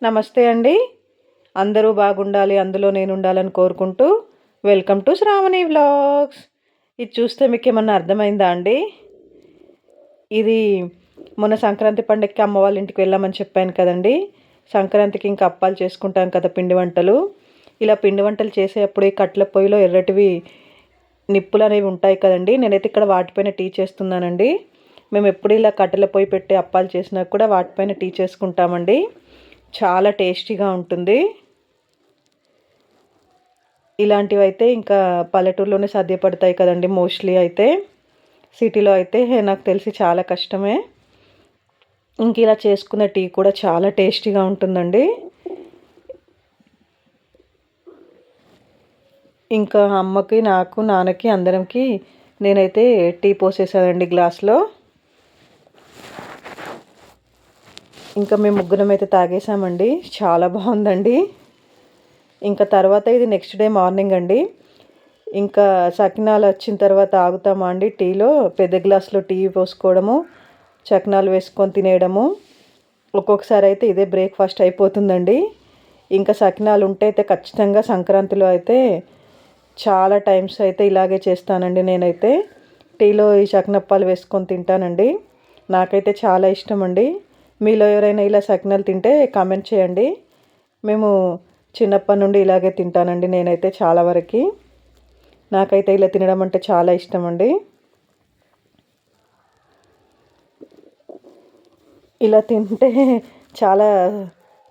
నమస్తే అండి. అందరూ బాగుండాలి, అందులో నేను ఉండాలని కోరుకుంటూ వెల్కమ్ టు శ్రావణి వ్లాగ్స్. ఇది చూస్తే మీకేమన్నా అర్థమైందా అండి? ఇది మొన్న సంక్రాంతి పండగకి అమ్మ వాళ్ళ ఇంటికి వెళ్ళామని చెప్పాను కదండీ! సంక్రాంతికి ఇంకా అప్పాలు చేసుకుంటాం కదా, పిండి వంటలు. ఇలా పిండి వంటలు చేసేటప్పుడు ఈ కట్టెల పొయ్యిలో ఎర్రటివి నిప్పులనేవి ఉంటాయి కదండీ! నేనైతే ఇక్కడ వాటిపైన టీ చేస్తున్నానండి. మేము ఎప్పుడు ఇలా కట్టెల పొయ్యి పెట్టి అప్పాలు చేసినా కూడా వాటిపైన టీ చేసుకుంటామండి. చాలా టేస్టీగా ఉంటుంది. ఇలాంటివైతే ఇంకా పల్లెటూరులోనే సాధ్యపడతాయి కదండీ మోస్ట్‌లీ అయితే. సిటీలో అయితే నాకు తెలిసి చాలా కష్టమే. ఇంక ఇలా చేసుకున్న టీ కూడా చాలా టేస్టీగా ఉంటుందండి. ఇంకా అమ్మకి, నాకు, నాన్నకి అందరంకి నేనైతే టీ పోసేసానండి గ్లాస్‌లో. ఇంకా మేము ముగ్గురమైతే తాగేసామండి. చాలా బావుందండి. ఇంకా తర్వాత ఇది నెక్స్ట్ డే మార్నింగ్ అండి. ఇంకా సకినాలు వచ్చిన తర్వాత ఆగుతామా అండి టీలో, పెద్ద గ్లాస్‌లో టీ పోసుకోవడము, సకినాలు వేసుకొని తినేయడము. ఒక్కొక్కసారి అయితే ఇదే బ్రేక్‌ఫాస్ట్ అయిపోతుందండి. ఇంకా సకినాలు ఉంటే అయితే ఖచ్చితంగా సంక్రాంతిలో అయితే చాలా టైమ్స్ అయితే ఇలాగే చేస్తానండి నేనైతే. టీలో ఈ సకినప్పాలు వేసుకొని తింటానండి. నాకైతే చాలా ఇష్టమండి. మీలో ఎవరైనా ఇలా సకినాలు తింటే కామెంట్ చేయండి. మేము చిన్నప్పటి నుండి ఇలాగే తింటానండి నేనైతే చాలా వరకి. నాకైతే ఇలా తినడం అంటే చాలా ఇష్టమండి. ఇలా తింటే చాలా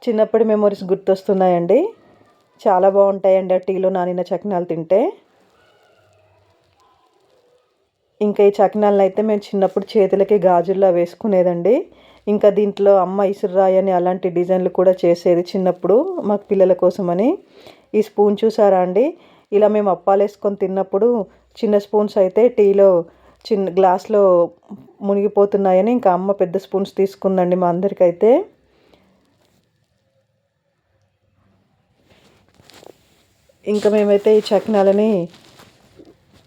చిన్నప్పటి మెమోరీస్ గుర్తొస్తున్నాయండి. చాలా బాగుంటాయండి ఆ టీలో నానిన చకినాలు తింటే. ఇంకా ఈ చకినాలను అయితే మేము చిన్నప్పుడు చేతులకి గాజుల్లో వేసుకునేదండి. ఇంకా దీంట్లో అమ్మ ఇసురురాయి అని అలాంటి డిజైన్లు కూడా చేసేది చిన్నప్పుడు మాకు పిల్లల కోసమని. ఈ స్పూన్ చూసారా అండి? ఇలా మేము అప్పాలు వేసుకొని తిన్నప్పుడు చిన్న స్పూన్స్ అయితే టీలో చిన్న గ్లాస్లో మునిగిపోతున్నాయని ఇంకా అమ్మ పెద్ద స్పూన్స్ తీసుకుందండి మా అందరికైతే. ఇంకా మేమైతే ఈ చకినాలని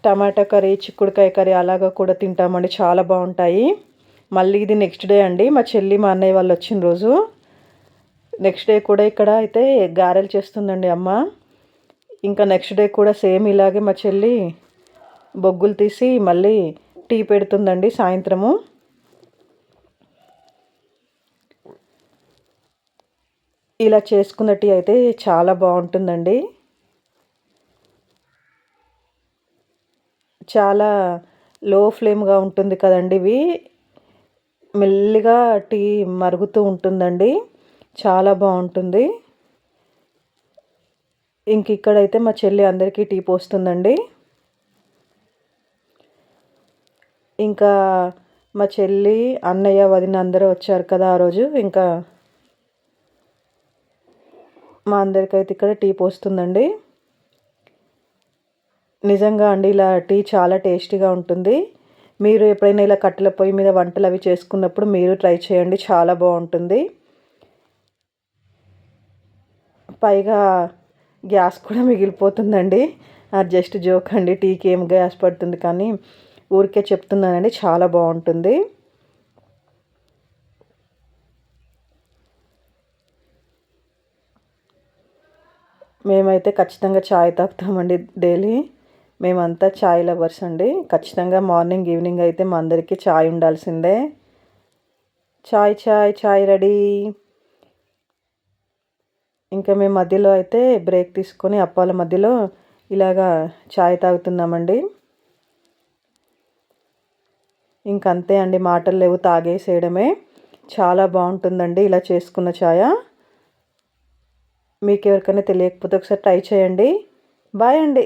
టమాటా కర్రీ, చిక్కుడుకాయ కర్రీ అలాగా కూడా తింటామండి. చాలా బాగుంటాయి. మళ్ళీ ఇది నెక్స్ట్ డే అండి, మా చెల్లి మా అన్నయ్య వాళ్ళు వచ్చిన రోజు. నెక్స్ట్ డే కూడా ఇక్కడ అయితే గారెలు చేస్తుందండి అమ్మ. ఇంకా నెక్స్ట్ డే కూడా సేమ్ ఇలాగే మా చెల్లి బొగ్గులు తీసి మళ్ళీ టీ పెడుతుందండి సాయంత్రము. ఇలా చేసుకున్న టీ అయితే చాలా బాగుంటుందండి. చాలా లో ఫ్లేమ్గా ఉంటుంది కదండి ఇవి. మెల్లిగా టీ మరుగుతూ ఉంటుందండి. చాలా బాగుంటుంది. ఇంక ఇక్కడైతే మా చెల్లి అందరికీ టీ పోస్తుందండి. ఇంకా మా చెల్లి, అన్నయ్య, వదిన అందరూ వచ్చారు కదా ఆ రోజు. ఇంకా మా అందరికైతే ఇక్కడ టీ పోస్తుందండి. నిజంగా అండి ఇలా టీ చాలా టేస్టీగా ఉంటుంది. మీరు ఎప్పుడైనా ఇలా కట్టెల పొయ్యి మీద వంటలు అవి చేసుకున్నప్పుడు మీరు ట్రై చేయండి. చాలా బాగుంటుంది. పైగా గ్యాస్ కూడా మిగిలిపోతుందండి. అది జస్ట్ జోక్ అండి. టీకి ఏం గ్యాస్ పడుతుంది కానీ ఊరికే చెప్తున్నానండి. చాలా బాగుంటుంది. మేమైతే ఖచ్చితంగా చాయ్ తాగుతామండి డైలీ. మేమంతా చాయ్ లవర్స్ అండి. ఖచ్చితంగా మార్నింగ్, ఈవినింగ్ అయితే మా అందరికీ చాయ్ ఉండాల్సిందే. చాయ్ చాయ్ చాయ్ రెడీ. ఇంకా మేము మధ్యలో అయితే బ్రేక్ తీసుకొని అప్పాల మధ్యలో ఇలాగా చాయ్ తాగుతున్నామండి. ఇంకంతే అండి, మాటలు లేవు, తాగేసేయడమే. చాలా బాగుంటుందండి ఇలా చేసుకున్న చాయ. మీకు ఎవరికైనా తెలియకపోతే ఒకసారి ట్రై చేయండి. బాయ్ అండి.